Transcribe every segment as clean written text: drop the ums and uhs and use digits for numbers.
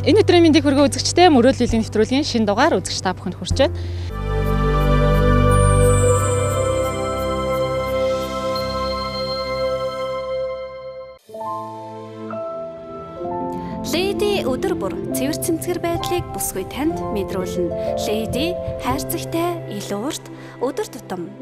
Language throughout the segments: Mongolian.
Энэ өдрийн мэндийг хүргэн үзэгчтэй Muruudul нэвтрүүлгийн шинэ дугаар үзэгч та бүхэнд хүрч байна. Lady өдөр бүр цэвэр цэмцгэр байдлыг бүсгүй танд мэдрүүлнэ. Lady хайрцагтай, илүү урт, өдөр тутам.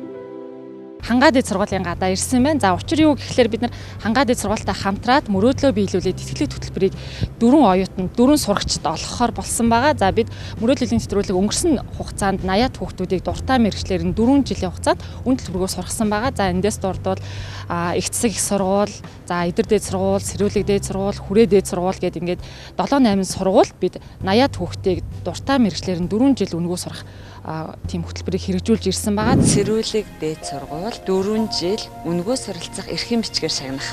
Хангаад эд сургуулийн гадаа ирсэн байна. За учир юу гэхлээр бид нар хангаад эд сургуультай хамтраад Muruudul биелүүлээд тэтгэлэг хөтөлбөрийг 4 оюутанд 4 сурагчид олгохоор болсон байгаа. За бид Muruudul нэвтрүүлэг өнгөрсөн хугацаанд 80 хүүхдүүдийг дуртай мэргэжлэр нь 4 жилийн хугацаанд үн төлбөрөөр сургасан байгаа. За эндээс дурдвал их засаг их сургууль, за эдэр дээд сургууль, сэрүүлэг дээд сургууль, хүрээ дээд сургууль гэдэг ингээд 7-8 сургуульд бид 80 хүүхдийг дуртай мэргэжлэр нь 4 жил өнгөө сурах тийм хөтөлбөрийг хэрэгжүүлж ирсэн байгаа. Сэрүүлэг дээд сургууль 4 жил өнгөө суралцах эрхэм бичгээр шагнах.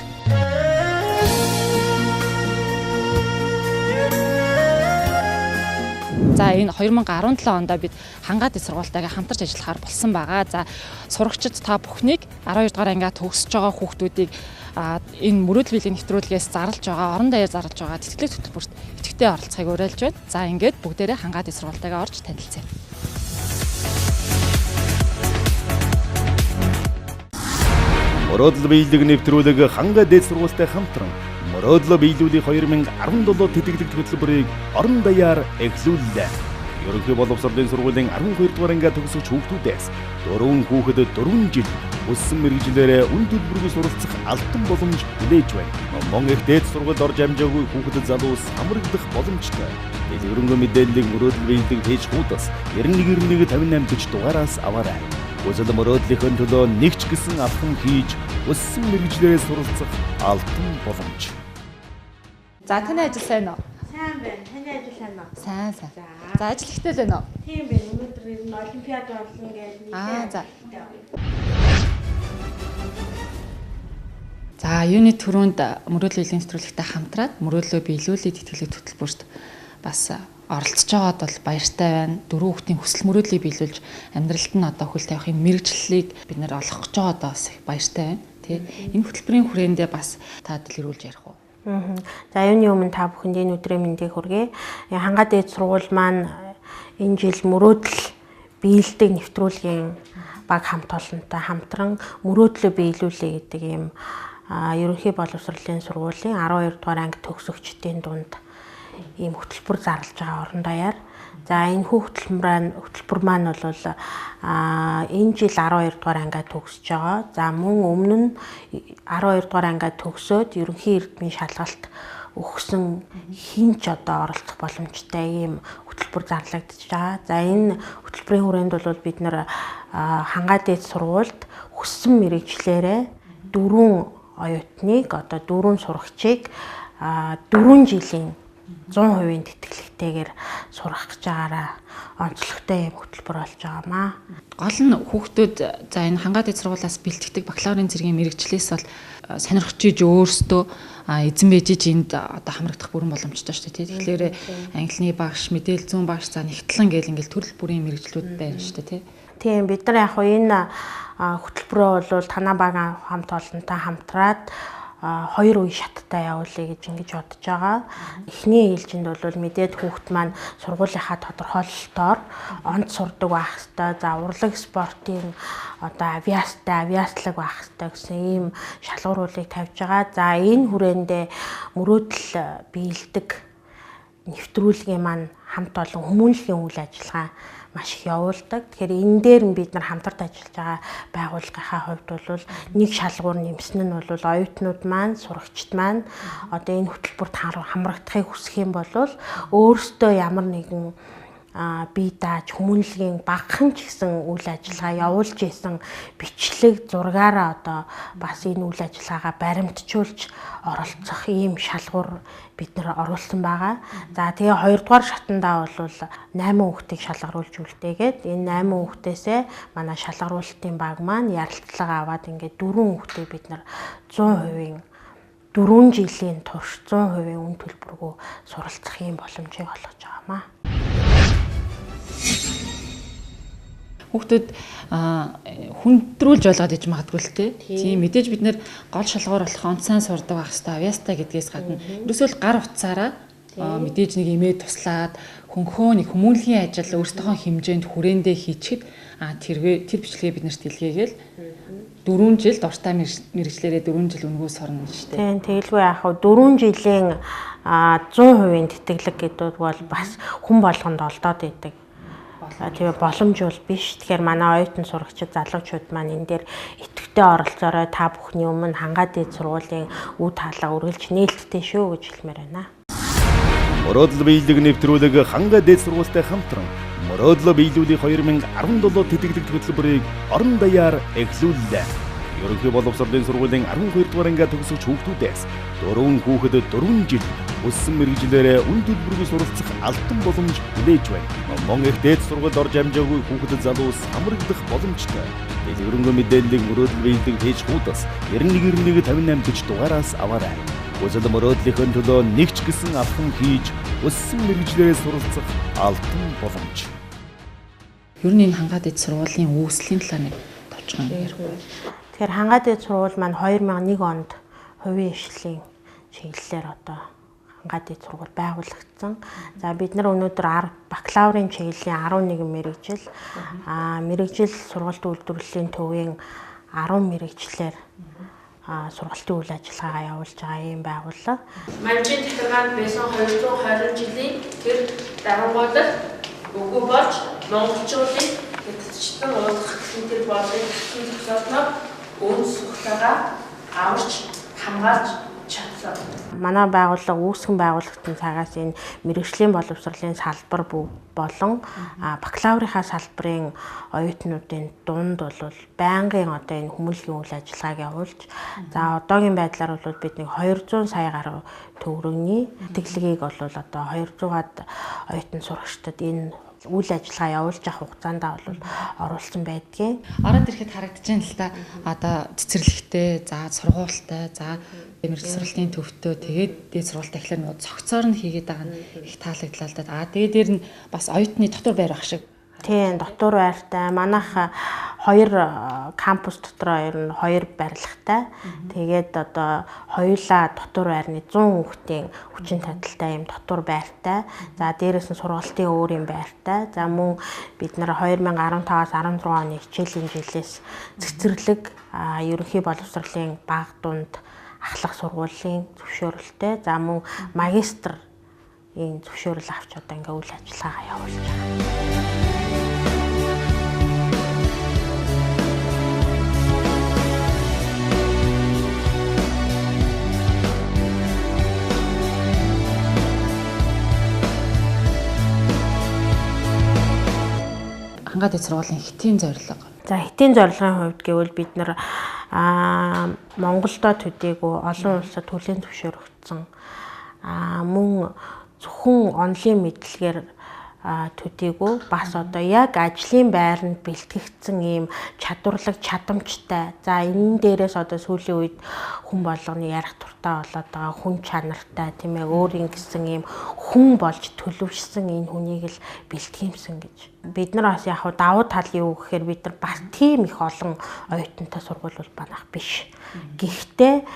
За энэ 2017 онд бид хангаад эд сургуультайгаа хамтарч ажиллахаар болсон байгаа. За сурагчид та бүхнийг 12 дугаар ангиа төгсөж байгаа хүүхдүүдийг энэ Muruudul нэвтрүүлгээс зарлж байгаа, орон даяар зарлж байгаа тэтгэлэг хөтөлбөрт идэвхтэй оролцохыг уриалж байна. За ингээд бүгдээрээ хангаад эд сургуультайгаа орж танилцъя. Muruudul бieldeg нэвтрүүлэг хангаад эд сургуультай хамтран Muruudul биелүүлэх 2017 тэтгэлэг хөтөлбөрийг орон даяар эхлүүллээ. Ерөнхий боловсролын сургуулийн 12 дугаар ангиа төгсөгч хүүхдүүдээс 4 хүүхэд 4 жил өссөн мэргэжлэрээ үн төлбөргүй суралцах алтан боломж хүлээж байна. Монгол их дээд сургуульд орж амжаагүй хүүхэд залуус хамрагдах боломжтой. Дэлгэрэнгүй мэдээллийг Muruudul бieldeg пэйж хуудас 919158 дугаараас аваарай. Өсөлт Muruudul-ийн төлөө нэгч гисэн алхам хийж өссөн мэргэжлэрээ суралцах алтан боломж. За таны ажил сайн уу? Сайн байна. Таны ажил сайн уу? Сайн. За ажил ихтэй л байна уу? Тийм байна. Өнөөдөр нь олимпиад орлоо гэж нийлээ. За. За юуны төрөнд Muruudul нэвтрүүлэгтэй хамтраад Muruudul биелүүлэх тэтгэлэг хөтөлбөрт бас оролцож байгаад бол баяртай байна. 4 хүүхдийн хүсэл Muruudul биелүүлж амьдралд нь одоо хөл тавихын мэргэжлийг бид нэр олгох гэж байгаа одоо бас их баяртай байна. Тэ энэ хөтөлбөрийн хүрээндээ бас та дэлгэрүүлж ярих уу? За юуны өмнө та бүхэнд энэ өдрийн мэндийг хүргэе. Хангаад эд сургууль маань энэ жил Muruudul бieldeg нэвтрүүлгийн баг хамт олонтой хамтран Muruudul биелүүлээ гэдэг ийм ерөнхий боловсролын сургуулийн 12 дугаар анги төгсөгчдийн дунд ийм хөтөлбөр зарлж байгаа орон даяар. За энэ хөтөлбөр маань бол энэ жил 12 дугаар ангиа төгсөж байгаа. За мөн өмнө нь 12 дугаар ангиа төгсөөд ерөнхий эрдмийн шалгалт өгсөн хинч одоо оролцох боломжтой ийм хөтөлбөр зарлагдж байгаа. За энэ хөтөлбөрийн хүрээнд бол бид нэр хангаад эд сургуульд хүссэн мэргэжлээрээ 4 оюутныг одоо 4 сурагчийг 4 жилийн 100% тэтгэлэгтэйгээр сурах гэж байгаараа онцлогтой юм хөтөлбөр болж байгаамаа. Гол нь хүүхдүүд за энэ хангаад эд сургуулиас бэлтгэдэг бакалаврын зэргийн мэргэжлээс бол сонирхож иж өөрсдөө эзэн байж энд одоо хамрагдах бүрэн боломжтой шүү дээ. Тэгэхээр англи багш, мэдээлэл зүүн багш, за нэгтлэн гэл ингээл төрөл бүрийн мэргэжлүүд байна шүү дээ, тий. Тийм бид нар яг энэ хөтөлбөрөө бол танаа баг хамт олонтой хамтраад 2 үе шаттай явуулъя гэж ингэж бодож байгаа. Эхний ээлжинд бол мэдээд хүүхд маань сургуулийнхаа тодорхойлолтоор онц сурдаг байх хэвээр, за урлаг спортын одоо авиаслаг байх хэвээр гэсэн ийм шалгууруулыг тавьж байгаа. За энэ хүрээндээ Muruudul бieldeg нэвтрүүлгийн маань хамт олон хүмүүнлэгийн үйл ажиллагаа маш их явуулдаг. Тэгэхээр энэ дээр нь бид нар хамтарч ажиллаж байгаа байгууллагынхаа хувьд бол нэг шалгуур нэмсэн нь бол оюутнууд маань, сурагчид маань одоо энэ хөтөлбөрт хамрагдахыг хүсэх юм бол өөрсдөө ямар нэгэн бие дааж хүмүүнлэгийн багахан ч гэсэн үйл ажиллагаа явуулж исэн бичлэг зургаараа одоо бас энэ үйл ажиллагаагаа баримтжуулж оролцох ийм шалгуур бид нэр оруулсан байгаа. За тэгээ 2 дугаар шатандаа бол 8 хүүхдийг шалгаруулж үлдээгээд энэ 8 хүүхдээсээ манай шалгаруулалтын баг маань ярилцлага аваад ингээд 4 хүүхдийг бид нэр 100% 4 жилийн турш 100% үн төлбөргүй суралцах ийм боломжийг олгож байгаамаа. Хүүхдүүд хүндрүүлж болгоод иж магадгүй л тийм мэдээж бид нэр гол шалгуур болох онцсайн сурдаг байх хэвээр авьяастай гэдгээс гадна ерөөсөө гар утсаараа Мэдээж нэг имээ туслаад хөнхөө нэг хүмүүнлэгийн ажил өөрсдийнхөө хэмжээнд хүрээндээ хийчихэд тэр бичлэгээ бид нарт илгээгээл 4 жил дуртай мэрэгчлэрээ 4 жил өнгөө сорно шүү дээ. Тийм тэгэлгүй яах вэ 4 жилийн 100% тэтгэлэг гэдэг бол бас хүн болгонд олдоод идэг. Тэгээ боломж бол биш. Тэгэхээр манай оюутан сурагчид залуучууд маань энэ дээр идэвхтэй оролцоорой та бүхний өмнө хангаа дээд сургуулийн үе таалга үргэлж нээлттэй шүү гэж хэлмээр байна. Muruudul bieldeg нэвтрүүлэг хангаа дээд сургуультай хамтран Muruudul биелүүлэх 2017 тэтгэлэг хөтөлбөрийг орон даяар эхлүүллээ. Ерөнхий боловсролын сургуулийн 12 дугаар анги төгсөгч хүүхдүүдээс 4 хүүхэд 4 жил өссөн мэрэгчлэрээ үн төлбөргүй суралцах алтан боломж хүлээж байна. Монгол их дээд сургуульд орж амжаагүй хүүхэд залуус хамрагдах боломжтой. Дэлгэрэнгүй мэдээллийг Muruudul bieldeg пэйж хуудас 919158 гэж дугаараас аваарай. Үзэл Muruudul-ийн төлөө нэг ч гэсэн алхам хийж өссөн мэрэгчлэрээ суралцах алтан боломж. Ер нь энэ хангаа дээд сургуулийн үүслийн талаар нэг товчхон ярихгүй. Тэгэхээр хангаа дээд сургууль маань 2001 онд хувийн хвшлийн чиглэлээр одоо хангаа дээд сургууль байгуулагдсан. За бид нар өнөөдөр бакалаврын чиглэлийн 11 мэрэгжил, мэрэгжил сургалт үйлдвэрлэлийн төвийн 10 мэрэгчлэр сургалтын үйл ажиллагаагаа явуулж байгаа юм байгууллага. Манжийн захиргаанд байсан 220 жилийн тэр дарангуйлал өгөө болж монголчуудын хэдчтэн уулзах гэсэн тэр бодлогын зохицуулныг өн сүхтэйгээ аварч хамгаалж чадсан. Манай байгууллага үүсгэн байгуулагдсан цагаас энэ мэрэгжлийн боловсролын салбар болон бакалаврынхаа салбарын оюутнуудын дунд бол байнгын одоо энэ хүмүүнлэгийн үйл ажиллагааг явуулж за одоогийн байдлаар бол бид нэг 200 сая гаруй төгрөгийн тэтгэлгийг бол одоо 200-аад оюутан сурагчдад энэ үйл ажиллагаа явуулж авах хугацаанд бол оруулсан байдгийг. Ороод ирэхэд харагдаж байна л да. Одоо цэцэрлэгтэй, за сургуультай, за мэрэгжил сургалтын төвтэй тэгээд дээд сургуультай ихлээр нөгөө цогцоор нь хийгээд байгаа нь их таалагдлаа л да. Тэгээд дээр нь бас оюутны дотор байр ах шиг. Тийм, дотор байртай. Манайх 2 кампус дотор ер нь 2 барилгатай. Тэгээд одоо хоёулаа дотор байрны 100 хүүхдийн хүчин чадалтай юм дотор байртай. За дээрээс нь сургалтын өөр юм байртай. За мөн бид нар 2015-аас 16 оны хичээлийн жилээс цэцэрлэг ерөнхий боловсролын бага дунд ахлах сургуулийн зөвшөөрөлтэй. За мөн магистр ийм зөвшөөрөл авч одоо ингээ үйл ажиллагаа явуулж байгаа. Хангаа дээд сургуулийн хэтийн зорилго. За хэтийн зорилгын хувьд гэвэл бид нар Монголдо төдийгүй олон улсад хүлээн зөвшөөрөгдсөн мөн зөвхөн онлын мэдлэгээр төдийгүй бас одоо яг ажлын байранд бэлтгэгдсэн ийм чадварлаг чадамжтай. За энэ дээрээс одоо сүүлийн үед хүн болгоны ярих туртаа болоод байгаа хүн чанартай тийм ээ өөрийн гэсэн ийм хүн болж төлөвшсөн энэ хүнийг л бэлтгэмсэн гэж. Бид нар бас яг давуу тал юу гэхээр бид нар бас тийм их олон оюутантай сургууль бол банах биш. Гэхдээ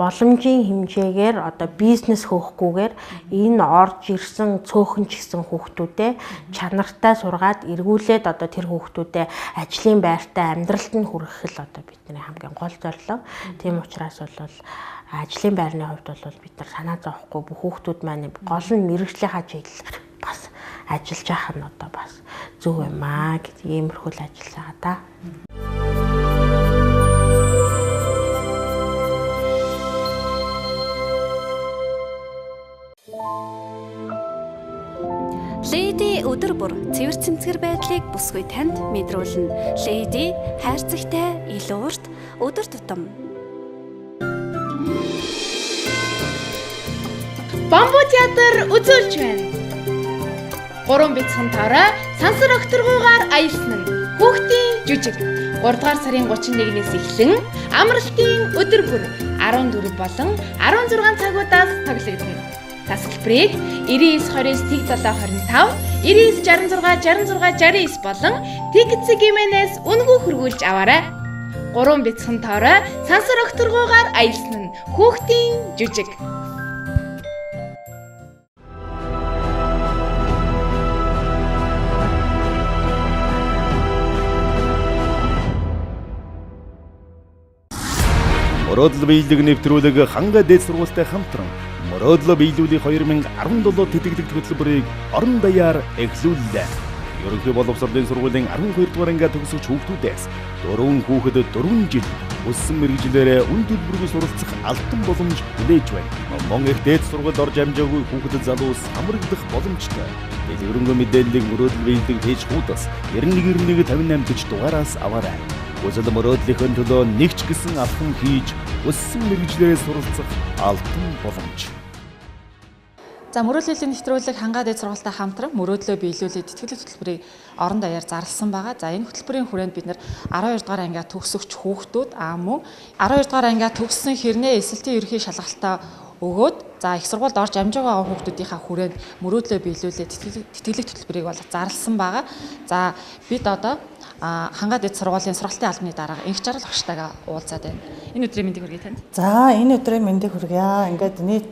боломжийн хэмжээгээр одоо бизнес хөөхгүйгээр энэ орж ирсэн цөөхөн ч гэсэн хүүхдүүдээ чанартай сургаад эргүүлээд одоо тэр хүүхдүүдээ ажлын байртай амьдралд нь хүргэх л одоо бидний хамгийн гол зорилго. Тийм учраас бол ажлын байрны хувьд бол бид нар санаа зовхгүй бүх хүүхдүүд маань гол нь мэрэгжлийнхаа чиглэлээр бас ажиллаж явах нь одоо бас зөв юм аа гэдэг иймэрхүү л ажиллаж байгаа да. Lady өдөр бүр цэвэр цэмцгэр байдлыг бүсгүй танд мэдрүүлнэ. Lady хайрцагтай илүү урт өдөр тутам. Бамбуу театр үзүүлж байна. 3 бяцхан таараа сансар огторгуугаар аялсан нь хүүхдийн жүжиг 3 дугаар сарын 31-ээс эхлэн амралтын өдөр бүр 14 болон 16 цагуудаас тоглогдно. Тасгалбарыг 99-20-с Тэг 725, 99-66-66-69 болон Тэгцэг гимэнээс үнэгүй хөргүүлж аваарай. 3 бяцхан тоорой сансар огторгуугаар аялсан нь хүүхдийн жүжиг. Muruudul bieldeg нэвтрүүлэг ханга дээд сургуультай хамтран Muruudul биелүүлэх 2017 тэтгэлэг хөтөлбөрийг орон даяар эхлүүллээ. Ерөнхий боловсролын сургуулийн 12 дугаар анги төгсөгч хүүхдүүдээс 4 хүүхэд 4 жил өссөн мэргэжлээрээ үн төлбөргүй суралцах алтан боломж хүлээж байна. Монгол их дээд сургуульд орж амжаагүй хүүхэд залуус хамрагдах боломжтой. Дэлгэрэнгүй мэдээллийг Muruudul биелдэг пэйж хуудас 919158 дугаараас аваарай. Үзэл Muruudul-ийн төлөө нэг ч гэсэн алхам хийж өссөн мэргэжлээрээ суралцах алтан боломж. За Muruudul-ийн нэвтрүүлэг хангаа дээд сургуультай хамтран Muruudul биелүүлээд тэтгэлэг хөтөлбөрийг орон даяар зарласан байгаа. За энэ хөтөлбөрийн хүрээнд бид нэр 12 дугаар анги төгсөгч хүүхдүүд мөн 12 дугаар анги төгссөн хэрнээ эсэлтийн ерхий шалгалтаа өгөөд за их сургуульд орж амжиж байгаа хүүхдүүдийнхаа хүрээнд Muruudul биелүүлээд тэтгэлэг хөтөлбөрийг бол зарласан байгаа. За бид одоо хангаа дээд сургуулийн сургалтын албаны дарга инх жаргал багштайгаа уулзаад байна. Энэ өдрийн мэндийг хүргэе танд. За энэ өдрийн мэндийг хүргье. Ингээд нийт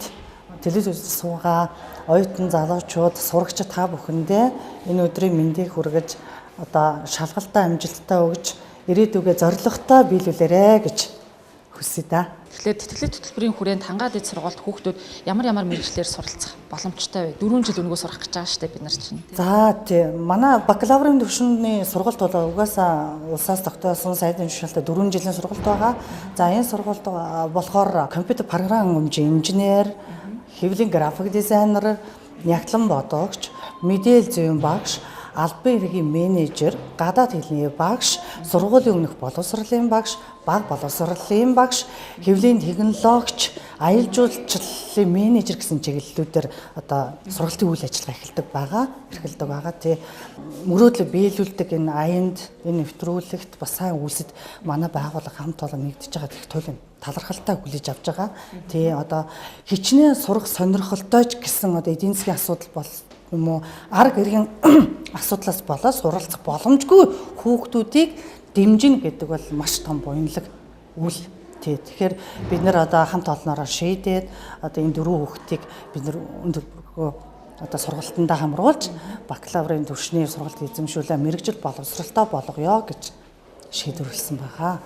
телевизэд суугаа оюутан залуучууд сурагчид та бүхэндээ энэ өдрийн мэндийг хүргэж одоо шалгалтаа амжилттай өгж ирээдүгээ зорилготой биелүүлээрэ гэж хүсье да. Тэгэхээр тэтгэлэг хөтөлбөрийн хүрээнд хангаа дээд сургуульд хүүхдүүд ямар мэргэжлээр суралцах боломжтой вэ? 4 жил өнгөө сурах гэж байгаа шүү дээ бид нар чинь. За тийм. Манай бакалаврын түвшиний сургалт бол угаасаа улсаас тогтоосон сайдын жишээлтэй 4 жилийн сургалт байгаа. За энэ сургалт болохоор компьютер програм өмжийн инженер, хэвлэлийн график дизайнер, нягтлан бодогч, мэдээлэл зүйн багш, албан эрхийн менежер, гадаад хэлний багш, сургуулийн өмнөх боловсролын багш, бага боловсролын багш, хэвлэлийн технологич, аялал жуулчлалын менежер гэсэн чиглэлүүдээр одоо сургалтын үйл ажиллагаа эрхэлдэг байгаа. Тий Muruudul биелүүлдэг энэ аянд энэ нэвтрүүлэгт бас сайн үйлсэд манай байгууллага хамт олон нэгдэж байгаа гэх туйлын талархалтай хүлээж авч байгаа. Тий одоо хичнээн сурах сонирхолтой ч гэсэн одоо эдийн засгийн асуудал бол юм уу арга иргэн асуудлаас болоод суралцах боломжгүй хүүхдүүдийг дэмжинэ гэдэг бол маш том буянлаг үйл. Тэгэхээр бид нэр одоо хамт олноороо шийдээд одоо энэ 4 хүүхдийг бид нэр өндөр одоо сургалтандаа хамруулж бакалаврын түвшний сургалт эзэмшүүлээ мэргэжил боловсралтай болгоё гэж шийдвэрлсэн байгаа.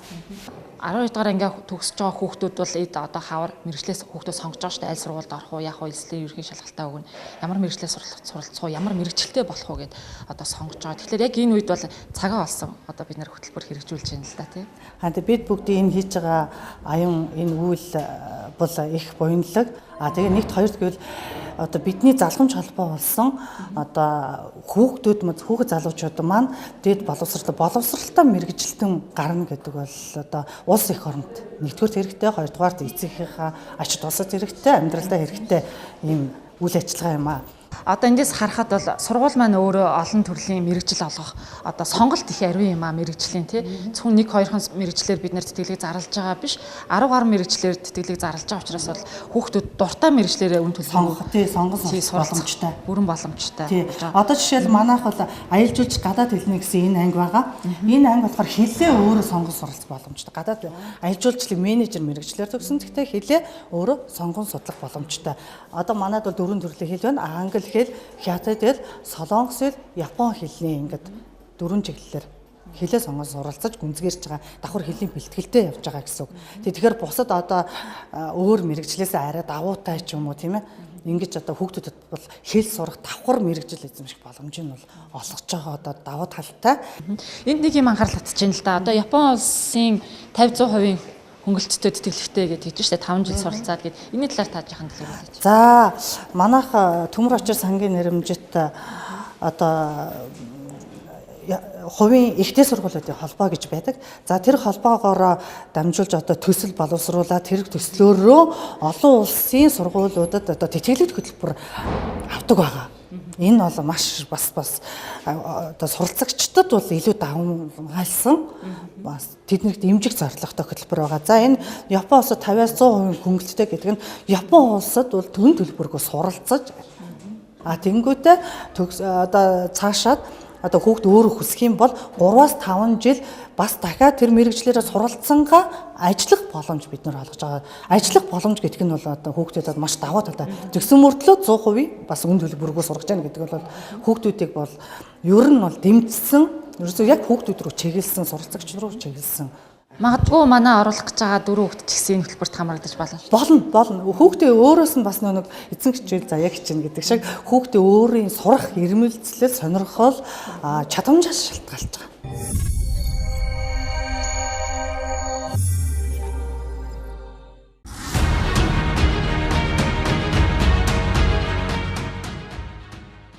12 дугаар анги төгсөж байгаа хүүхдүүд бол эд одоо хавар мэргэжлээс хүүхдүүд сонгож байгаа шүү дээ. Аль сургуульд орох уу, яах вэ, эслийн ерхий шалгалтаа өгнө. Ямар мэргэжлээ суралцах уу, ямар мэргэжилтэй болох уу гэд одоо сонгож байгаа. Тэгэхээр яг энэ үед бол цагаа олсон одоо бид нэр хөтөлбөр хэрэгжүүлж байна л да тий. Тэгээд бид бүгдийн энэ хийж байгаа аюун энэ үйл бол их буянлаг. Тэгээ нэгт хоёрт гэвэл одоо бидний залхамж холбоо болсон одоо хүүхэд залуучууд маань дэд боловсралтай мэргэжилтэн гарна гэдэг бол одоо улс их оронд нэгдүгээр хэрэгтэй, хоёрдугаарт эцэгийнхээ ач тусад хэрэгтэй, амьдралдаа хэрэгтэй ийм үйл ажиллагаа юм аа. Одоо эндээс харахад бол сургууль маань өөрөө олон төрлийн мэргэжил олгох одоо сонголт их ариун юм аа мэргэжлийн тий. Зөвхөн 1-2 мэргэжлэр бид нэр тэтгэлэг зарлаж байгаа биш 10 гаруй мэргэжлэр тэтгэлэг зарлаж байгаа учраас бол хүүхдүүд дуртай мэргэжлэрээ үн төлбөр боломжтой. Бүрэн боломжтой. Одоо жишээл манайх бол аялал жуулч гадаад хэлний гэсэн энэ анги байгаа. Энэ анги болохоор хэлээ өөрөө сонгон суралцах боломжтой. Гадаад аялал жуулчлалын менежер мэргэжлэр төгсөн. Гэхдээ хэлээ өөрөө сонгон судлах боломжтой. Одоо манайд бол 4 төрлийн хэл байна. Англи хэл, хятад хэл, солонгос хэл, япон хэлний ингээд 4 чиглэлээр хэлээ сонгон суралцаж гүнзгийрч байгаа давхар хэлний бэлтгэлтэй явж байгаа гэсэн үг. Тэгэхээр бусад одоо өөр мэргэжлээс арай давуутай ч юм уу тийм ээ. Ингэж одоо хүүхдүүдэд бол хэл сурах давхар мэргэжил эзэмших боломж нь бол олгож байгаа одоо давуу талтай. Энд нэг юм анхаарал татчихна л да. Одоо Япон улсын 50-100% хөнгөлөлттэй тэтгэлэгтэй гэж хэлж штэ 5 жил суралцаад гэд энэ талаар та жахан дэлгэрүүлээч. За манайх төмөр очир сангийн нэрмжит одоо хувийн ихтэй сургуулиудын холбоо гэж байдаг. За тэр холбоогоор дамжуулж одоо төсөл боловсруулаад тэр төслөөрөө олон улсын сургуулиудад одоо тэтгэлэг хөтөлбөр авдаг байгаа. Энэ бол маш бас одоо суралцагчдад бол илүү давмгайлсан бас тэднэрт дэмжих зорилготой хөтөлбөр байгаа. За энэ Япон улсад 50-100% хөнгөлөлттэй гэдэг нь Япон улсад бол төвийн төлбөргөө суралцаж тэнгүүтээ одоо цаашаад одоо хүүхд өөрөө хүсэх юм бол 3-5 жил бас дахиад тэр мэргэжлээрээ суралцсангаа ажиллах боломж бид нар олгож байгаа. Ажиллах боломж гэдэг нь бол одоо хүүхдүүдэд маш давуу талтай. Тэгсэн мөртлөө 100% бас үн төлбөргөө сургаж яана гэдэг бол хүүхдүүдийг бол ер нь бол дэмжсэн, ерөөсөө яг хүүхдүүд рүү чиглэсэн, суралцагч руу чиглэсэн Магадгүй манай оруулах гэж байгаа 4 хүүхэд ч гэсэн энэ хөтөлбөрт хамрагдаж болно. Болно. Хүүхдээ өөрөөс нь бас нэг эзэн хичээл заяа хичээнэ гэдэг шиг хүүхдээ өөрийн сурах ирмэлцлэл сонирхол чадамжаас шалтгаалж байгаа.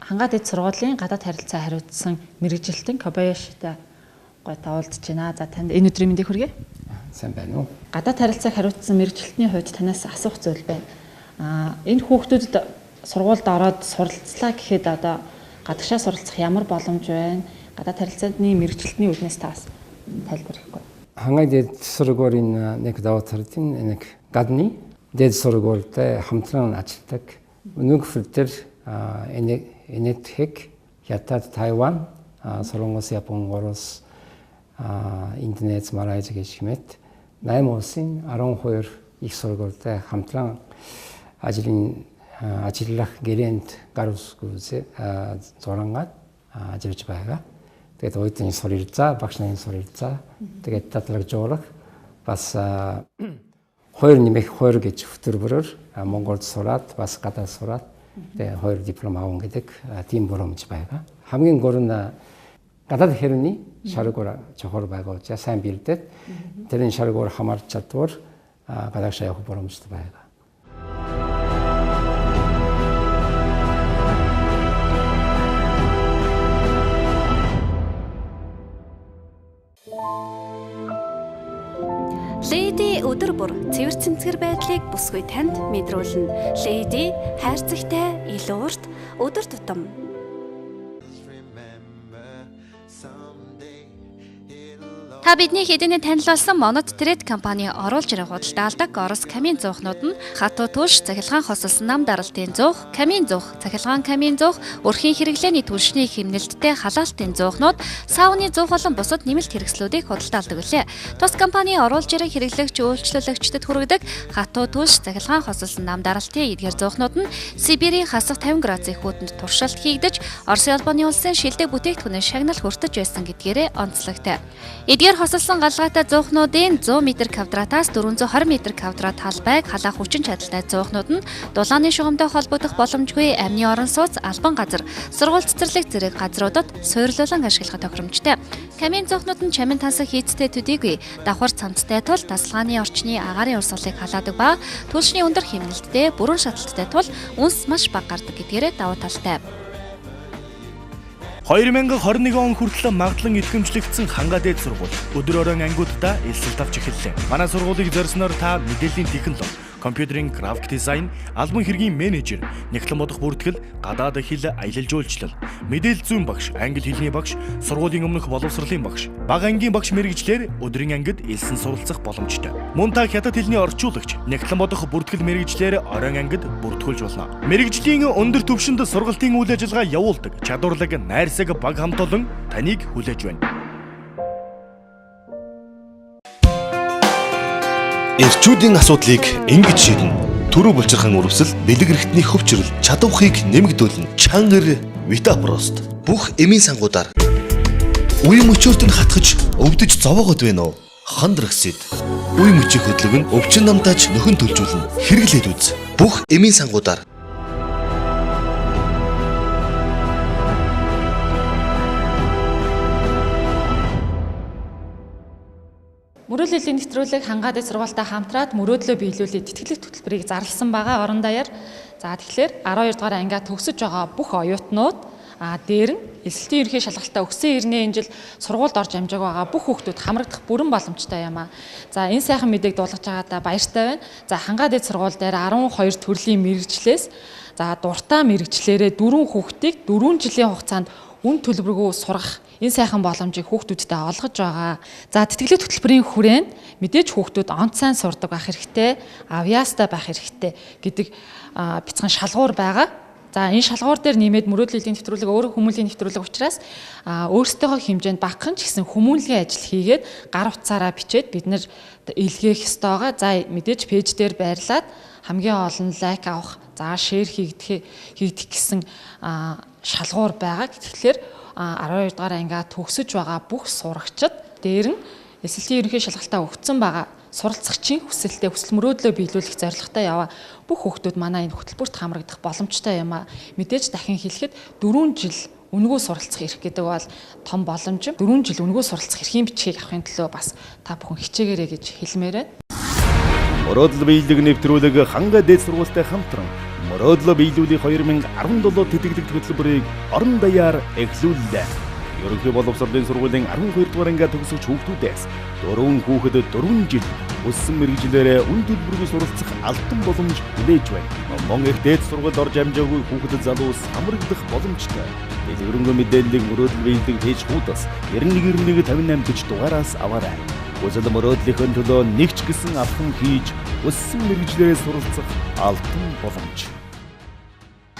Хангаад эд сургуулийн гадаад харилцаа хариуцсан мэрэгжилтэн Кобаяшитай гойтой уулзж байна. За танд энэ өдрийн мэндийг хүргэе. Сайн байна уу? Гадаад харилцааг хариуцсан мэрэгжилтний хувьд танаас асуух зүйл байна. Энэ хүүхдүүдэд сургуульд ороод суралцлаа гэхэд одоо гадагшаа суралцах ямар боломж байна? Гадаад харилцааны мэрэгжилтний үүднээс таас тайлбар хийхгүй. Хангаад эд сургуулийн нэг даатарын нэг гадны дэд сургуультай хамтран ажилладаг. Өнөөх филтер энэтхэг ятад Тайван Солонгос, Япон, Орос, Индонез, Малайз гэж хэмээн 8 улсын 12 их сургуультай хамтран ажиллах гэрээнд гар үсгүүсээ зурангаад ажиллаж байгаа. Тэгээд оюутны суралцаа, багш нарын суралцаа, тэгээд татлагжуулах бас 2-2 гэж хөтөлбөрөөр Монголд сураад бас гадаад сураад тэгээд 2 диплом авах гэдэг тийм боломж байгаа. Хамгийн гол нь гадаад хэрний шаргуур чухал байгаа учраас сайн бэлдээд тэрийн шаргуур хамаарч чадвар гадаашаа явах боломжтой байгаа. Леди өдөр бүр цэвэр цэмцгэр байдлыг бүсгүй танд мэдрүүлнэ. Леди хайрцагтай илүү урт өдөр тутам. Та бидний хэдийнэ танилцуулсан Монод Трейд компани оруулж ирэх худалдаалдаг орос камин зуухнууд нь хатуу түлш, цахилгаан хосолсон нам даралтын зуух, камин зуух, цахилгаан камин зуух, өрхийн хэрэглээний түлшний хэмнэлттэй халаалтын зуухнууд, сауны зуух болон бусад нэмэлт хэрэгслүүдийг худалдаалдаг билээ. Тус компани оруулж ирэх хэрэглэгч үйлчлүүлэгчдэд хүргэдэг хатуу түлш, цахилгаан хосолсон нам даралтын эдгээр зуухнууд нь Сибирийн хасах 50 градусын хүүтэнд туршилт хийгдэж, Оросын албаны улсын шилдэг бүтээгдэхүүнээс шагнал хүртэж байсан гэдгээрээ онцлогтой. Эдгээр хосолсон галгаатай зуухнуудын 100 м2-аас 420 м2 талбайг халаах хүчин чадалтай зуухнууд нь дулааны шугамтай холбогдох боломжгүй амны орон сууц, албан газар, сургууль цэцэрлэг зэрэг газруудад суйрлуулан ашиглах тохиромжтой. Камин зуухнууд нь чамин тансаг хийцтэй төдийгүй давхар цамцтай тул тасалгааны орчны агаарын урсгалыг халаадаг ба түлшний өндөр хэмнэлттэй бүрэн шаталттай тул үнс маш бага гардаг гэдгээрээ давуу талтай. 2021 он хүртэл магадлан идэвхжлэгдсэн хангаад эд сургууль өдөр орон ангиудаа элсэлт авч эхэллээ. Манай сургуулийг зорьсноор та мэдээллийн технологи, компьютерийн график дизайн, албан хэргийн менежер, няхлан бодох бүртгэл, гадаад хэл аялал жуулчлал, мэдээлэл зүйн багш, англи хэлний багш, сургуулийн өмнөх боловсролын багш, бага ангийн багш мэрэгчлэр өдрийн ангид элсэн суралцах боломжтой. Мөн та хятад хэлний орчуулагч, няхлан бодох бүртгэл мэрэгчлэр орон ангид бүртгүүлж болно. Мэрэгжлийн өндөр түвшинд сургалтын үйл ажиллагаа явуулдаг чадварлаг найрсаг баг хамт олон таныг хүлээж байна. Эрчүүдийн асуудлыг ингэж шийднэ. Төрөө булчирхан өрөвсөл, бэлэг эрхтний хөвчрөл, чадвархийг нэмэгдүүлнэ. Чангар Витапрост. Бүх эмийн сангуудаар үе мөчөөртөнд хатгаж өвдөж зовоогод байна уу? Хандраксид. Үе мөчийн хөдөлгөөн нь өвчин намтаач нөхөн төлжүүлнэ. Хэрэглээд үз. Бүх эмийн сангуудаар Мөрөөллийн нэвтрүүлэг хангаад эд сургуультай хамтраад мөрөөдлөө биелүүлээд тэтгэлэг хөтөлбөрийг зарласан байгаа орон даяар. За тэгэхээр 12 дугаар ангиа төгсөж байгаа бүх оюутнууд дээр нь эсэлтийн ерхий шалгалтаа өгсөн ирнэ энэ жил сургуульд орж амжааг байгаа бүх хүүхдүүд хамрагдах бүрэн боломжтой юм аа. За энэ сайхан мэдээг дуулгаж байгаадаа баяртай байна. За хангаад эд сургууль дээр 12 төрлийн мэрэгчлээс дуртай мэрэгчлэрээ 4 хүүхдийг 4 жилийн хугацаанд үн төлбөргүй сургах энэ сайхан боломжийг хүүхдүүдэд олгож байгаа. За тэтгэлэг хөтөлбөрийн хүрээнд мэдээж хүүхдүүд онц сайн сурдаг байх хэрэгтэй, авьяастай байх хэрэгтэй гэдэг бяцхан шалгуур байгаа. За энэ шалгуур дээр нэмээд мөрөөдлийн нэвтрүүлэг өөрөө хүмүүлийн нэвтрүүлэг учраас өөрсдийнхөө хэмжээнд багахан ч гэсэн хүмүүнлэгийн ажил хийгээд гар утсаараа бичээд бид нэр илгээх ёстойгоо. За мэдээж пэйж дээр байрлаад хамгийн олон лайк авах, за шеэр хийгдэх гэсэн шалгуур байгаа. Тэгэхээр 12 дугаар ангиа төгсөж байгаа бүх сурагчид дээр нь эсэлтийн ерөнхий шалгалтаа өгсөн байгаа суралцагчийн хүсэлтэд хүсэл мөрөөдлөө биелүүлэх зорилготой яваа бүх хүүхдүүд манай энэ хөтөлбөрт хамрагдах боломжтой юм а. Мэдээж дахин хэлэхэд 4 жил үнэгүй суралцах эрх гэдэг бол том боломж. 4 жил үнэгүй суралцах эрхийн бичгийг авахын төлөө бас та бүхэн хичээгээрэй гэж хэлмээр байна. Muruudul bieldeg нэвтрүүлэг ханга дээд сургуультай хамтран Muruudul биелүүлэх 2017 тэтгэлэг хөтөлбөрийг орон даяар эхлүүллээ. Ерөнхий боловсролын сургуулийн 12 дугаар анги төгсөгч хүүхдүүдээс 4 хүүхэд 4 жил өссөн мэргэжлээрээ үн төлбөргүй суралцах алтан боломж хүлээж байна. Мөн их дээд сургуульд орж амжаагүй хүүхэд залуус хамрагдах боломжтой. Дэлгэрэнгүй мэдээллийг Muruudul бieldeg пэйж хуудас 919158 гэж дугаараас аваарай. Өсөл Muruudul-ийн төлөө нэгч гисэн алхам хийж өссөн мэргэжлээрээ суралцах алтан боломж.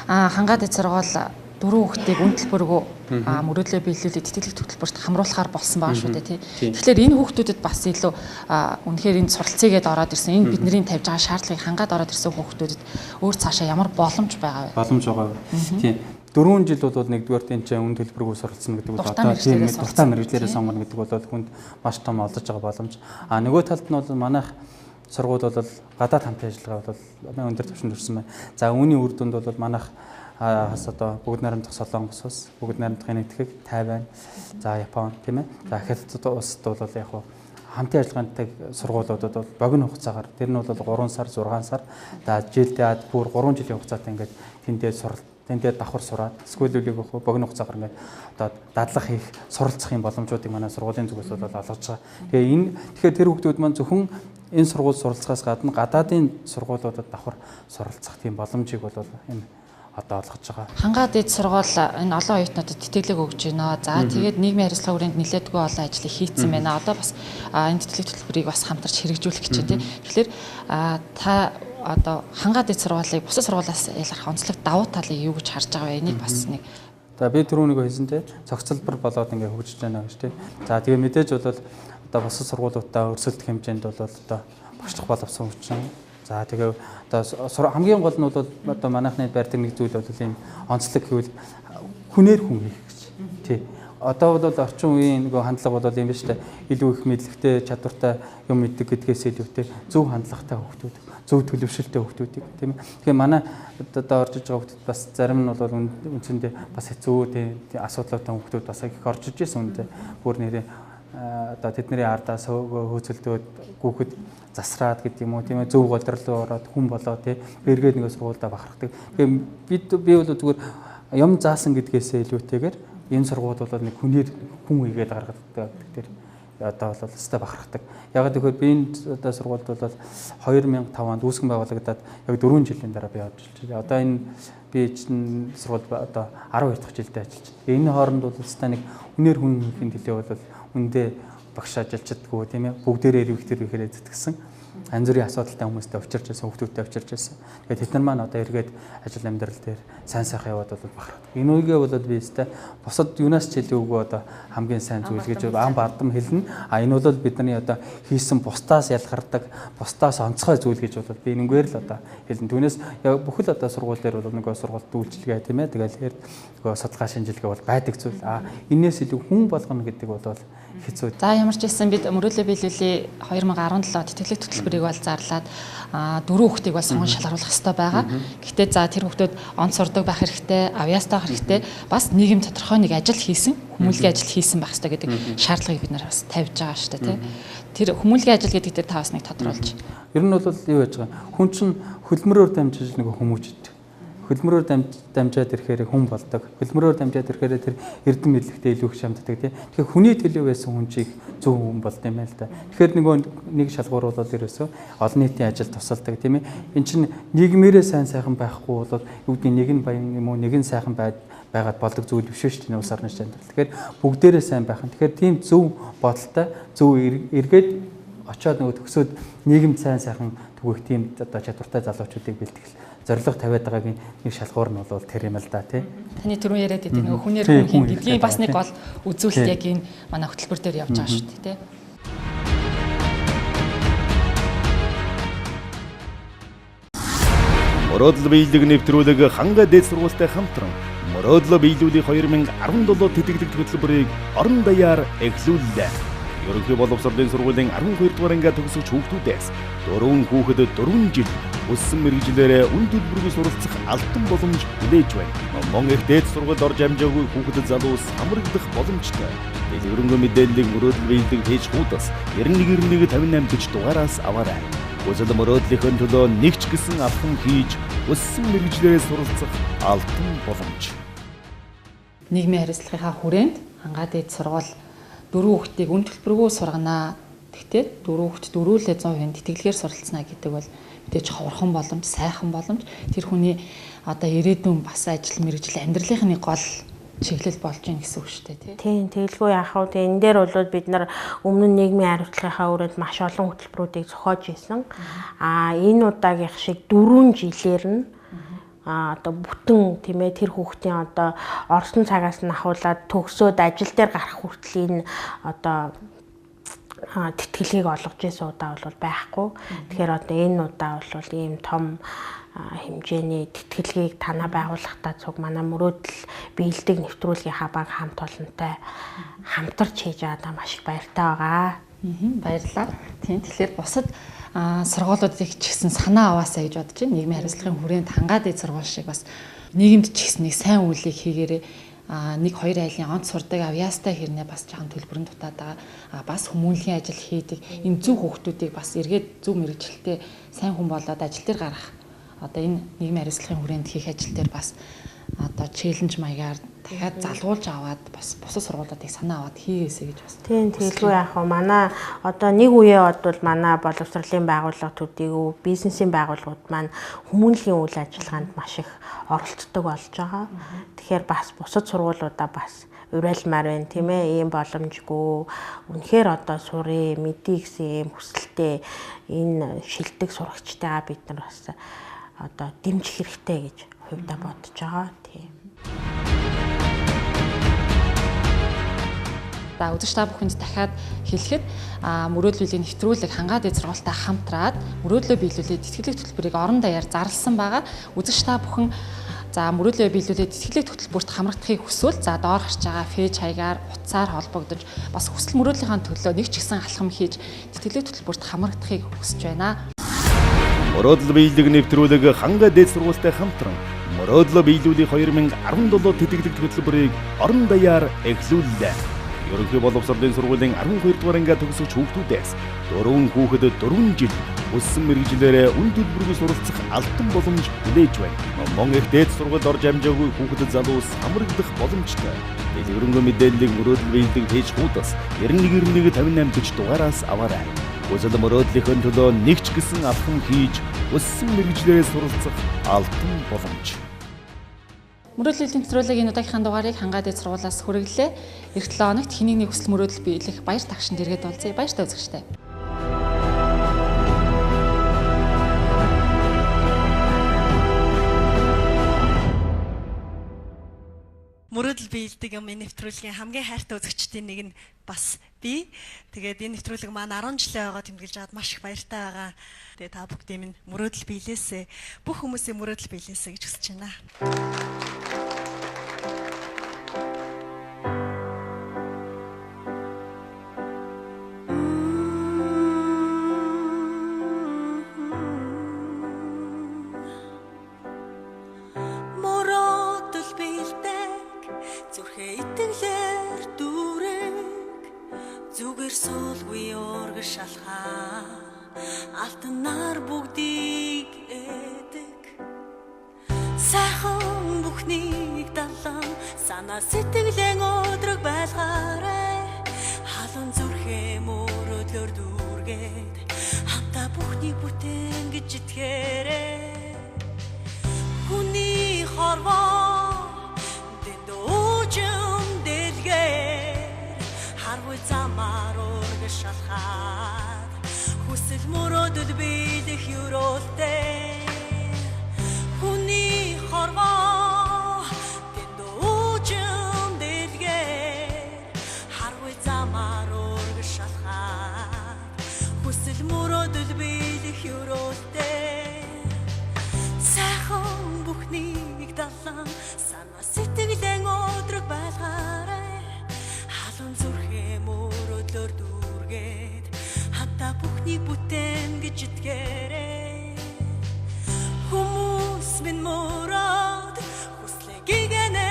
Хангаад сургууль 4 хүүхдийг үн төлбөргүй Muruudul биелүүлэх тэтгэлэг хөтөлбөрт хамруулахаар болсон байгаа шүү дээ тий. Тэгэхээр энэ хүүхдүүдэд бас илүү үнэхээр энэ суралцъягээд ороод ирсэн. Энэ бидний тавьж байгаа шаардлагыг хангаад ороод ирсэн хүүхдүүдэд өөр цаашаа ямар боломж байгаа вэ? Боломж байгаа. Тийм. 4 жил бол нэгдүгээр энэ чинь үн төлбөргүй суралцсан гэдэг бол одоо тийм дуртай мэргэжлэрээ сонгоно гэдэг бол хүнд маш том олдож байгаа боломж. Нөгөө талд нь бол манайх сургууль бол гадаад хамтын ажиллагаа бол өндөр түвшинд хүрсэн байна. За үүний үр дүнд бол манайх хас одоо бүгд найрамдах Солонгос ус, бүгд найрамдах Энэтхэг, Тайвань, за Япон тийм ээ. За Хятад улсад бол яг хуу хамтын ажиллагаантай сургуулиудад бол богино хугацаагаар тэр нь бол 3 сар, 6 сар, за жилдээ бүр 3 жилийн хугацаатай ингээд тэндээ давхар сураад скуулүүдийг богино хугацаагаар ингээд одоо дадлах хийх, суралцах юм боломжуудыг манай сургуулийн зүгээс бол олгож байгаа. Тэгэхээр тэр хүүхдүүд маань зөвхөн энэ сургууль суралцахаас гадна гадаадын сургуулиудад давхар суралцах тийм боломжийг бол энэ одоо олгож байгаа. Хангаа дээд сургууль энэ олон оюутнуудад тэтгэлэг өгж байна. За тэгээд нийгмийн харилцаа хүрээнд нэлээдгүй олон ажлыг хийцэн байна. Одоо бас энэ тэтгэлэг төлбөрийг бас хамтарч хэрэгжүүлэх гэж байна. Тэгэхээр та одоо хангаа дээд сургуулийг бусад сургуулиас ялгарх онцлог давуу талыг юу гэж харж байгаа вэ? Энийг бас нэг за би түрүүнийг хэлсэн те цогцлбор болоод ингээ хөгжиж байна гэж те. За тэгээ мэдээж бол одоо бусад сургуулиудаа өрсөлдөх хэмжээнд бол одоо багшлах боловсон хүчин. За тэгээ одоо хамгийн гол нь бол одоо манайхны байрдаг нэг зүйл бол ийм онцлог гэвэл хүнээр хүн хийх гэж. Тий. Одоо бол орчин үеийн нөгөө хандлага бол юм ба штэ илүү их мэдлэгтэй чадвартай юм мэддэг гэдгээс илүүтэй зөв хандлагатай хүүхдүүд, зөв төлөвшөлтэй хүүхдүүдийг тийм ээ. Тэгэхээр манай одоо орж иж байгаа хүүхдүүд бас зарим нь бол үндсэндээ бас хэцүү тий асуудлаатай хүүхдүүд бас их орж иж байсан үндэ бүр нэрээ одоо тэдний ардаас хөөцөлдөөд хүүхэд засраад гэдэг юм уу тийм ээ зөв голдрол руу ороод хүн болоо тий эргээд нэг сургуультай бахархдаг. Тэгэхээр би бол зүгээр юм заасан гэдгээсээ илүүтэйгээр энэ сургууль бол нэг хүнээр хүн хийгээд гаргадаг гэдэг одоо бол өстэй бахархдаг. Яг тэгэхээр би энэ одоо сургуульд бол 2005 онд үүсгэн байгуулагдаад яг 4 жилийн дараа би ажиллаж байна. Одоо энэ би чинь сургууль одоо 12 дахь жилдээ ажиллаж байна. Энэ хооронд бол өстэй нэг хүнээр хүн хийхин төлөө бол үндэ багш ажилчдаггүй тийм ээ бүгдээрээ ирвэхтэр ихээр зүтгэсэн янз бүрийн асуудалтай хүмүүстэй уулзч байсан хүүхдүүдтэй уулзч байсан. Тэгээд тэд нар маань одоо эргээд ажил амьдрал дээр сайн сайхан яваад бол бахархдаг. Энэ үегээ бол би өстэй бусад юунаас ч хэлээгүй одоо хамгийн сайн зүйл гэж ам бардам хэлнэ. Энэ бол бидний одоо хийсэн бусдаас ялгардаг, бусдаас онцгой зүйл гэж бол би энэгээр л одоо хэлнэ. Түүнээс бүхэл одоо сургууль дээр бол нөгөө сургуульд үйлчилгээ тийм ээ тэгэл нөгөө судалгаа шинжилгээ бол байдаг зүйл. Энээс илүү хүн болгоно гэдэг бол хэцүү. За ямар ч байсан бид Muruudul биелүүлээ 2017 тэтгэлэг хөтөлбөрийг бол зарлаад 4 хүүхдийг бол сонгон шалгаруулах хэрэгтэй байгаа. Гэхдээ за тэр хүүхдүүд онц сурдаг байх хэрэгтэй, авьяастай байх хэрэгтэй, бас нийгэм тодорхой нэг ажил хийсэн, хүмүүнлэгийн ажил хийсэн байх хэрэгтэй гэдэг шаардлагыг бид нар бас тавьж байгаа шүү дээ, тийм. Тэр хүмүүнлэгийн ажил гэдэг дээр та бас нэг тодруулж. Ер нь бол юу яаж байгаа? Хүн чинь хөлмөрөөр дамжиж нэг хүмүүждэг. Хөлмөрөөр дамжаад ирэхээр хүн болдог. Хөлмөрөөр дамжаад ирэхээр тэр эрдэм мэдлэгтэй илүү их шамддаг тийм. Тэгэхээр хүний төлөө байсан хүн чиг зөв хүн болд юм байл та. Тэгэхээр нөгөө нэг шалгуур бол ерөөсөө олон нийтийн ажил тусалдаг тийм ээ. Энд чинь нийгмээрээ сайн сайхан байхгүй бол юу гэдэг нэг нь баян юм уу нэг нь сайхан байгаад болдог зүйл биш шүү дээ улс орны амьдрал. Тэгэхээр бүгдээрээ сайн байх. Тэгэхээр тийм зөв бодолтой зөв эргээд очиод нөгөө төгсөөд нийгэм сайн сайхан түгэх тийм одоо чадвартай залуучуудыг бэлтгэл зорилго тавиад байгаагийн нэг шалгуур нь бол тэр юм л да тий. Таны түрүү яриад байдаг нөгөө хүнээр хүн хин гэдгийг бас нэг гол үзүүлэлт яг энэ манай хөтөлбөр дээр явж байгаа шүү дээ тий. Muruudul bieldeg нэвтрүүлэг ханга дээд сургуультай хамтран Muruudul биелүүлэх 2017 тэтгэлэг хөтөлбөрийг орон даяар эхлүүллээ. Ерөнхий боловсролын сургуулийн 12 дугаар анги төгсөгч хүүхдүүдээс 4 хүүхэд 4 жил өссөн мэргэжлээрээ үн төлбөргүй суралцах алтан боломж хүлээж байна. Мөн их дээд сургуульд орж амжаагүй хүүхэд залуус хамрагдах боломжтой. Дэлгэрэнгүй мэдээллийг мөрөөдөл биелдэг пэйж хуудас 9198 дугаараас аваарай. Үзэл мөрөөдлийнхөө төлөө нэг ч гэсэн алхам хийж өссөн мэргэжлээрээ суралцах алтан боломж. Нийгмийн хариуцлагынхаа хүрээнд хангаа дээд сургууль 4 хүүхдийг үн төлбөргүй сурганаа. Тэгтээ 4 хүүхд дөрүүлээ 100% тэтгэлгээр суралцна гэдэг бол мэдээж ховорхон боломж, сайхан боломж. Тэр хүний одоо ирээдүйн бас ажил мэргэжил амьдралынхны гол чиглэл болж гин гэсэн үг шүү дээ, тийм. Тэгэлгүй яах вэ? Энэ дээр бол бид нар өмнө нь нийгмийн хариуцлагынхаа өрөөнд маш олон хөтөлбөрүүдийг зохиож исэн. Энэ удаагийнх шиг 4 жилээр нь одоо бүтэн тийм ээ тэр хүүхдийн одоо орсон цагаас нь ахуулаад төгсөөд ажил дээр гарах хүртэл энэ одоо тэтгэлгийг олгож исэн удаа бол байхгүй. Тэгэхээр одоо энэ удаа бол ийм том хэмжээний тэтгэлгийг танаа байгуулахдаа цуг манай мөрөөдөл бieldeg нэвтрүүлгийнхаа баг хамт олонтой хамтарч хийж байгаадаа маш их баяртай байгаа. Баярлалаа. Тийм. Тэгэхээр бусад сургуулиудыг ч гэсэн санаа аваасаа гэж бодож байна. Нийгмийн хариуцлагын хүрээнд хангаа дээд сургууль шиг бас нийгэмд ч гэсэн нэг сайн үйлийг хийгээрээ 1-2 айлын онц сурдаг авьяастай хэрнээ бас жоохон төлбөрн дутаад байгаа. Бас хүмүүнлэгийн ажил хийдэг энэ зөв хүүхдүүдийг бас эргээд зөв мэргэжилтэй сайн хүн болоод ажил дээр гарах. Одоо энэ нийгмийн хариуцлагын хүрээнд хийх ажил дээр бас одоо челленж маягаар дахиад залгуулж аваад бас бусад сургуулиудыг санаа аваад хийгээсэй гэж бас. Тийм. Тэгэлгүй яах вэ? Манай одоо нэг үеэ бодвол манай боловсролын байгууллагуудыг, бизнесийн байгууллагууд маань хүмүүнлэгийн үйл ажиллагаанд маш их оролцдог болж байгаа. Тэгэхээр бас бусад сургуулиудаа бас уриалмаар байна тийм ээ. Ийм боломжгүй. Үнэхээр одоо сурыг, мэдээ гэсэн ийм хүсэлтэй энэ шилдэг сурагчтайгаа бид нар бас одоо дэмжих хэрэгтэй гэж хувьдаа бодож байгаа. Тийм. За үзэгч та бүхэнд дахиад хэлэхэд мөрөөдлийн нэвтрүүлэг хангаа дээд сургуультай хамтраад мөрөөдлөө биелүүлээд тэтгэлэг хөтөлбөрийг орон даяар зарласан байгаа. Үзэгч та бүхэн мөрөөдлөө биелүүлээд тэтгэлэг хөтөлбөрт хамрагдахыг хүсвэл доор гарч байгаа фэйж хаягаар утсаар холбогдож бас хүсэл мөрөөдлийнхаа төлөө нэг ч гэсэн алхам хийж тэтгэлэг хөтөлбөрт хамрагдахыг хүсэж байна. Мөрөөдөл биелдэг нэвтрүүлэг хангаа дээд сургуультай хамтран мөрөөдлөө биелүүлэх 2017 тэтгэлэг хөтөлбөрийг орон даяар эхлүүллээ. Ерөнхий боловсролын сургуулийн 12 дугаар анги төгсөгч хүүхдүүдээс 4 хүүхэд 4 жил өссөн мэргэжлээрээ үн төлбөргүй суралцах алтан боломж хүлээж байна. Мөн их дээд сургуульд орж амжаагүй хүүхэд залуус хамрагдах боломжтой. Дэлгэрэнгүй мэдээллийг мөрөөдөл биелдэг пэйж хуудас 9198 дугаараас аваарай. Үзэл мөрөөдлийнхөө төлөө нэг ч гэсэн алхам хийж өссөн мэргэжлээрээ суралцах алтан боломж. Мөрөөдлийн нэвтрүүлгийн удаагийнхаа дугаарыг хангаа дээд сургуулиас хүргэлээ. Эх 7 хоногт хэнийг нэг хүсэл мөрөөдөл биелэх баяр тагшинд иргэд уулзъя. Баяртай үзэгчтэй. Мөрөөдөл биелдэг юм энэ нэвтрүүлгийн хамгийн хайртай үзэгчдийн нэг нь бас би. Тэгээд энэ нэвтрүүлэг маань 10 жилийн байгаа тэмдэглэж аваад маш их баяртай байгаа. Тэгээд та бүгдийн минь мөрөөдөл биелээсэй. Бүх хүмүүсийн мөрөөдөл биелээсэй гэж хүсэж байна. Зүгээр суулгүй ургаш алхаа алтанаар бүгдийг эдэг сайхан бүхнийг далан санаа сэтгэлэн өдрөг байлгаарай халуун зүрхээ мөрөөдлөөр дүүргээд хамтаа бүхнийг бүтээн гэж итгээрэй хүний хорвоо дэндүүжим дэлгээр харвай замаар ургаш алхаад хүсэл мөрөөдөл биелэх юролтой хүний хорвоо дэндүүжим дэлгээр харвай замаар ургаш алхаад хүсэл мөрөөдөл биелэх юролтой сайхан бүхнийг далан санаа сэтгэлэн өдрөг байлгаарай халуун зүрхээ мөрөөдлөөр дүүр ижитгэрэй хүмүүс минь мурад хүслэг игэнэ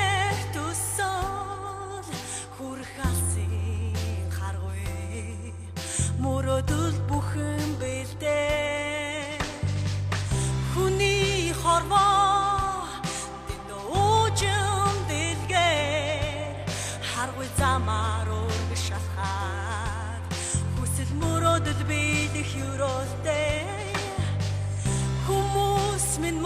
тусол хүрх алсын харгүй мөрөөдөл бүхэн бэлдээ хүний хорвоо дэдөөжм дэлгээр харгүй замаар өргөш шалхаад хүсэл мөрөөдөл биелэх юролтэй хүмүүс минь